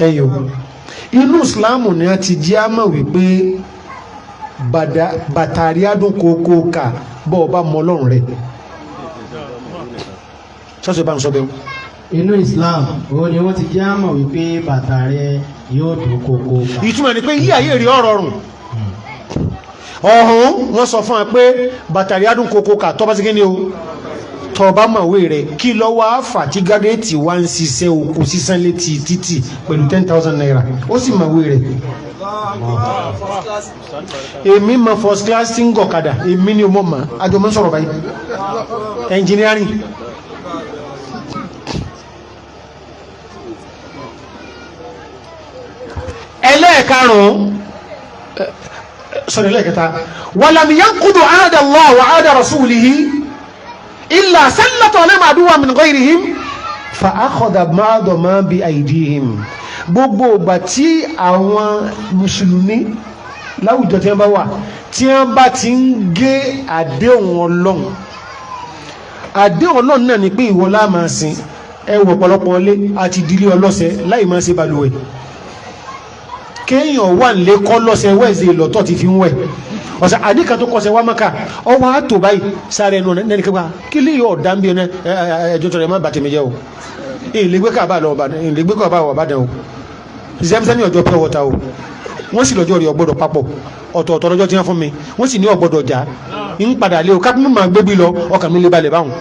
ẹyọ inú Ìsìlámù ni a ti jẹ́ àmọ́ wípé bàtàrí adùn kókó ká bọ́ ọba mọ Ọlọ́run rẹ̀ sọ́sọ́ bá ń sọ bẹ́ẹ̀. inú Islam ó ní wọ́n ti jẹ́ àmọ̀ wípé bàtà rẹ yóò dùn kókó ká. ìtumọ̀ ni pé ilé ayé rí ọ̀rọ̀ rùn ọ̀hún wọ́n sọ fún ẹ pé bàtàrí adùn kókó ká tọ́ba sí kíni o tọba mọ̀wé rẹ̀ kí lọ wá fà tí gádẹ́ẹ̀tì wá ń ṣiṣẹ́ oko sísan létí títì pẹ̀lú 10,000 naira ó sì mọ̀wé rẹ̀. èmi mọ first class tí ń gọ̀kadà èmi ni o mọ̀ mọ́ àjọ mọ́ sọ̀rọ̀ báyìí engineering. ẹlẹ́ẹ̀karùn-ún sọ̀rọ̀ ẹlẹ́ẹ̀kẹta walam yanqudu ahda Allah wa ahda rasulihi illa sallata alayhim aduwwan min ghayrihim fa akhadha ba'dahum bi aydihim. gbogbo ìgbà tí àwọn mùsùlùmí láwùjọ tí wọ́n bá wà tí wọ́n bá ti ń gé àdéhùn Ọlọ́run náà ni pé ìwọ la máa sìn ẹwọ̀ pọ̀lọpọ̀ lé àti ìdílé ọlọ́sẹ̀ láì máa ṣe balùwẹ̀ kéèyàn wà nílé kọ́ lọ́sẹ̀ wẹ́ẹ̀sẹ̀ lọ́tọ̀ ti fi ń wẹ̀ ọ̀sẹ̀ àdíkà tó kọsẹ̀ wá mọ́ká ọwọ́ àtò báyìí sáré ẹnu nẹ́nìkẹ́gbà kí lè yọ ọ̀dá ń bí ẹjọ́ tọrẹ má bàtẹ̀ méjẹ́ o ìlẹ́gbẹ́ kàbà wà bàdàn o zẹ́mzẹ́mí ọjọ́ pure water o wọ́n sì lọ́jọ́ rí ọgbọ́dọ̀ papọ̀ ọ̀tọ̀ọ̀tọ̀ lọ́jọ́ tí wọ́n fún mi wọ́n sì ní ọgbọ́dọ̀ jà ń padà lé o kápẹ́ mímọ́ gbé bí lọ ọkàn mi lè balẹ̀ báwọn.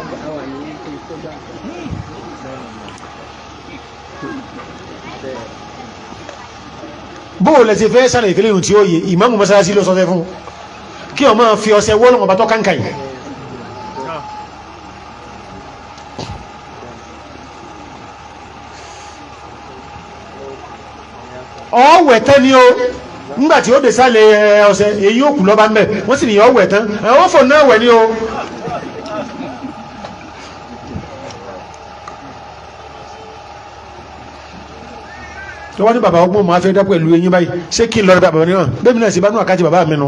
bóò lẹ ti fẹ́ sálẹ̀ ìkẹlẹ̀ ìrùn tí ó yẹ ìmáàmù mọ́sálásí ló sọ fẹ́ fún kí o máa fi ọṣẹ wọ́n ọba tó káńkà yìí. ọ̀wẹ̀ tán ni ó nígbàtí ó dé sálẹ̀ ọṣẹ èyí ó kù lọ́ba ń bẹ̀ wọ́n sì ní ọ̀wẹ̀ tán àwọn fò náà wẹ̀ ni ó. tó wá ní bàbá ọgbọ́n máa fẹ́ dá pẹ̀lú eyín báyìí ṣé kí n lọ rẹ bàbá ní hàn bẹ́ẹ̀ náà sì bá nù àkájì bàbá mi nù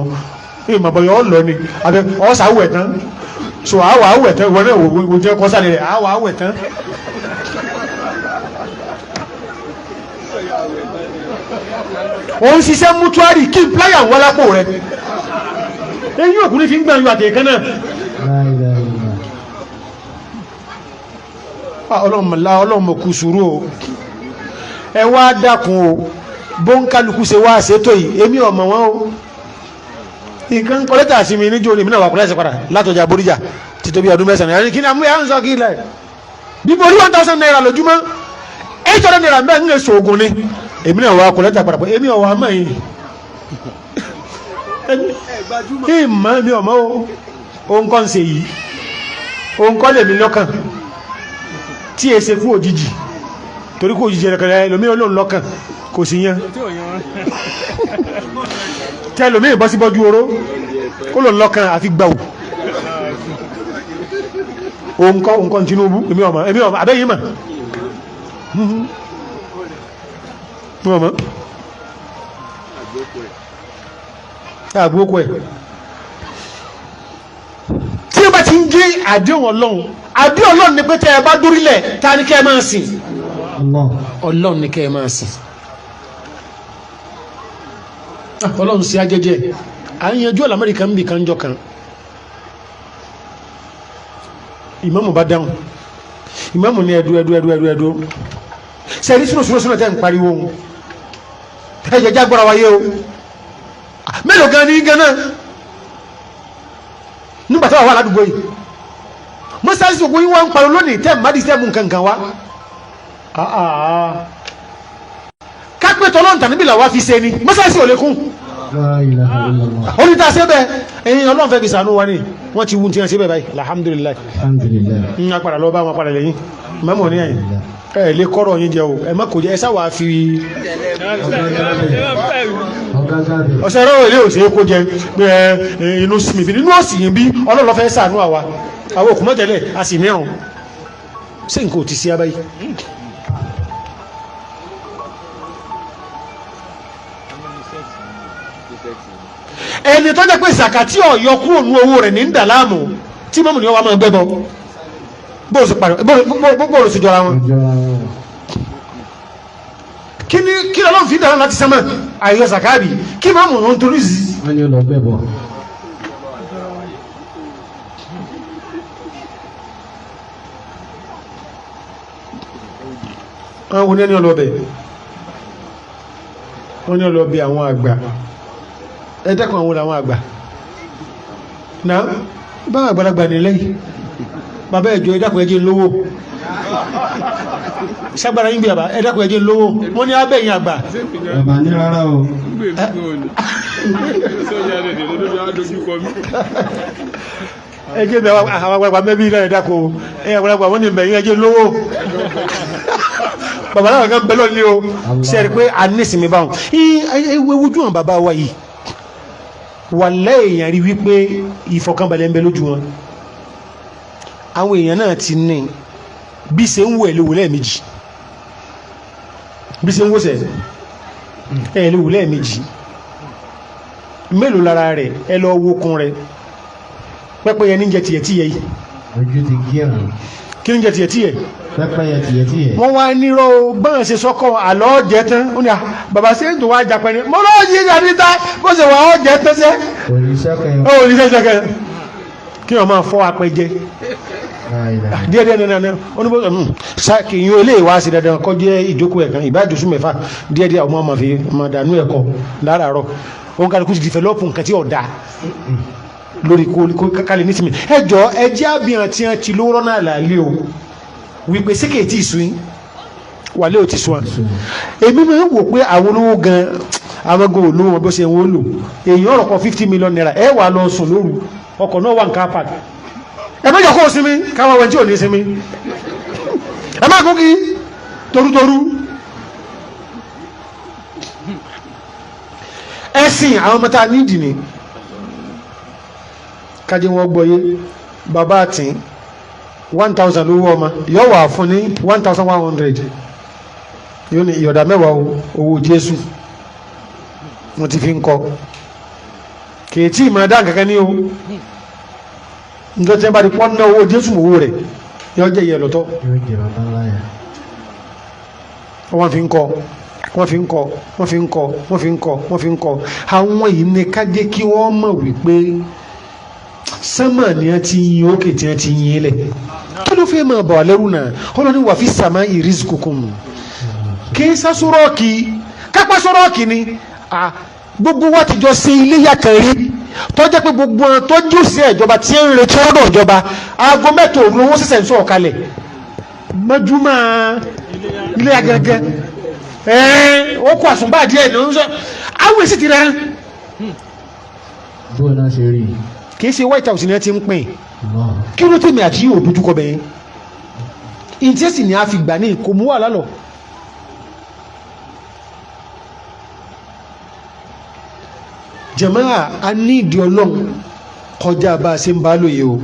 ìmọ̀ bọ̀yọ̀ ọ̀ lọ ni àbẹ ọ̀sà awẹ̀ tán so àwọ̀ awẹ̀ tán ìwọ náà wò jẹ́ kọ́sálẹ̀ rẹ̀ àwọ̀ awẹ̀ tán. òun ṣiṣẹ́ mútúárì kí n pláyà wọ́n lápò rẹ̀ eyín òkú ní fi ń gbà yọ àtẹ̀kẹ́ náà. ọlọ́mọ kù sùúrù o ẹ wá dákun o bóńkálukú ṣe wá ṣètò yìí èmi ọmọ wọn o nǹkan kọ́lẹ́tà sí mi níjó ni mi náà wà kọ́lẹ́sẹ̀ padà látọjà boríjà ti tó bí ọdún mẹ́sàn-án ní kí ni àmúyà ń sọ kí ilẹ̀ bí mo rí 1,000 naira lójúmọ́ 800 naira bẹ́ẹ̀ ń lè ṣoògùn ni èmi náà wà kọ́lẹ́tà padà pé èmi ọ̀wọ́ àmọ́ yìí ìmọ̀ mi ọmọ o òun kọ́ ń ṣe yìí òun kọ́ lèmi lọ́kàn tí è ṣe fún òjijì torí kò jíjẹ ẹ̀kẹ̀rẹ̀ ẹlòmí olóòn lọ́kàn kò sí yán tí ẹlòmí ìbọ́ sí bọ́jú oró kó lòun lọ́kàn àfi gbàù òǹkọ́ Tinubu èmi ọmọ abẹ́yìn mà àgbókò ẹ̀ tí ó bá ti ń gé àdéhùn Ọlọ́run ni pé tẹ́ ẹ bá dórílẹ̀ ta ní kẹ́ ẹ máa sìn Ọlọ́run ní kẹ́ ẹ máa sìn Ọlọ́run sí ajẹ́jẹ́ à ń yanjú Amẹ́ríkà ń bì kan jọ kan ìmáàmù bá dáhùn ìmáàmù ní ẹ̀dù sẹ́rí súnà tẹ́ ń pariwo ẹ̀jẹ̀já gbọ́ra wáyé o mélòó gan ní gan náà nígbàtí wà ládùúgbò yìí mọ́sáàsì ògùn yíwá ń pariwo lónìí tẹ́ mádìí tẹ́ mú nǹkan wá kápẹ́tọ̀ lọ́ntà níbi làwá fi ṣe ni mọ́sáàsì ò lékún oníta ṣe bẹ́ẹ̀ ẹ̀yìn Ọlọ́run fẹ́ fi ṣàánú wa ní wọ́n ti wú tí wọ́n ṣe bẹ́ẹ̀ báyìí alhamdulillah ń apàdà lọ bá wọn padà lẹ́yìn mẹ́mọ̀ ní ẹ̀yìn ẹ̀ lè kọ́rọ̀ yín jẹ́ o ẹ̀ má kò jẹ́ ẹ sáwà fi ọ̀sẹ̀ rọ̀ ilé òṣèré kó jẹ pé inú sinmi fi nínú ọ̀sìn yìí bí Ọlọ́run fẹ́ ṣàánú àwa àwọn òkú mọ́tẹ́lẹ̀ a sì mẹ́rùn sí nǹkan ò ti sí abáyé ẹni tó jẹ́ pé ìsàkà tí ọ̀yọ́ kúrò ní owó rẹ̀ ní ń dà láàmú tí mọ́mù ní ọwá máa gbẹ́bọ bóòrò sí jọra wọn kí lọ́lọ́run fi dáhùn láti sánmà àyọ sàkáàbì kí máa mọ̀ wọn torí sí. wọ́n ní ó lọ bẹ̀ bọ̀. àwọn oní ọlọ́bẹ̀ wọ́n ní ọlọ́bẹ̀ àwọn àgbà ẹ̀dẹ́kùn àwọn àgbà náà bá àgbàlagbà ní lẹ́yìn bàbá ẹjọ́ ẹ̀dẹ́kùn ẹjẹ́ lówó ṣagbára yín bí àbá ẹ̀dẹ́kùn ẹjẹ́ lówó wọ́n ní abẹ́yìn àgbà bàbá ní rárá o ẹjẹ́ bẹ̀ àwọn àgbàlagbà mẹ́bí náà ẹ̀dẹ́kùn àgbàlagbà wọ́n ní bẹ̀yìn ẹjẹ́ lówó bàbá náà kan bẹ́lọ́ ní o ṣe rí pé a ní ìsinmi báwọn ewu ojú àwọn bàbá wa yìí wà lẹ́yìn rí wípé ìfọ̀kànbalẹ̀ ń bẹ lójú wọn àwọn èèyàn náà ti ní bí ṣe ń wò ẹ̀ léwu lẹ́ẹ̀mejì bí ṣe ń wò sẹ̀ ẹ̀ léwu lẹ́ẹ̀mejì mélòó lára rẹ̀ ẹ lọ wókun rẹ̀ pẹ́pẹ́yẹ ní jẹ tìyẹ̀tìyẹ̀ yìí ojú ti gíràn kí ní jẹ tìyẹ̀tìyẹ̀ pẹ́pẹ́yẹ tìyẹ̀tìyẹ̀ wọ́n wá nírọ̀ báyìí ṣe sọ́kọ̀ àlọ́ jẹ́ tán ó ní à bàbá sí ètò wá jàpẹ́ ní mọ́ lọ́wọ́ yìí ní àdíta bó ṣe wà ọ́ jẹ́ tẹ́sẹ́ ó ní sẹ́sẹ́kẹ́ kí wọ́n máa fọ́ apẹjẹ díẹ̀díẹ̀ nínú oníbó kìyàn ilé ìwá sí dandan kọ́ jẹ́ ìjókòó ẹ̀kan ìbájúsù mẹ́fà díẹ̀díẹ̀ ọmọ ọmọ fi mọ̀dánú ẹ̀kọ́ láràárọ̀ ó ń kálukú ti dìfẹ́lọ́pù nǹkan tí ọ̀dà lórí kálí ní tìmí ẹjọ́ ẹjẹ́ àbíyàn tí wọ́n ti lówó rọ́nà àlàálẹ́ o wípé sékè tí ìsún wà lé ò ti sún èmi máa ń wò pé àwọn olówó gan amago olówó bó ṣe wọ́n lò èèyàn ọ̀rọ̀ kan 50 million naira ẹ wà lọ sùn lóru ọkọ̀ náà wà nǹkan apàdé ẹ má jọ kó sinmi káwọn ọwẹ́ tí ò ní sinmi ẹ má kó kí torútorú ẹ̀sìn àwọn ọmọ tá a nídìí ni kájí wọn gbọ́yé bàbá àtìn 1000 lówó ọmọ yóò wà fún ní 1100 yóò ní ìyọ̀dà mẹ́wàá owó Jésù wọ́n ti fi ń kọ́ kèétí ìmọ̀ dá nǹkankan ní o nítorí tí wọ́n bá di pọ́n ná owó Jésù owó rẹ̀ yóò jẹ́ ìyẹ̀ lọ́tọ̀ wọ́n fi ń kọ́ wọ́n fi ń kọ́ wọ́n fi ń kọ́ wọ́n fi ń kọ́ wọ́n fi ń kọ́ àwọn yìí ní ká jẹ́ kí wọ́n mọ̀ wípé sánmà ni a ti yin òkè tí a ti yin ilẹ̀ kí ló fẹ́ máa bà wà lẹ́rù náà ọlọ́ni wà fi sàmá rizqukum kì í sá sọ́rọ́ọ̀kì kápá sọ́rọ́ọ̀kì ni gbogbo wa ti jọ ṣe ilé yàtọ̀ rí tó jẹ́ pé gbogbo wọn tó jù sí ìjọba tí ń retí ọ̀dọ̀ ìjọba aago mẹ́ta òru owó ṣẹ̀ṣẹ̀ ń sọ̀ kalẹ̀ mọ́júmọ́ ilé agẹgẹ ó kó àsùnbà díẹ̀ ní oúnjẹ àwọn èsì ti rẹ̀ bó náà ṣe rí kìí ṣe White House ni ẹ ti ń pín kí ló tèmi àti yóò dojúkọ bẹ́ẹ̀ ìtẹ́sì ni a fi gbà ní ìkòmú wà lálọ́ jàmáà a ní ìdí Ọlọ́run kọjá bá a ṣe ń bá lóye o.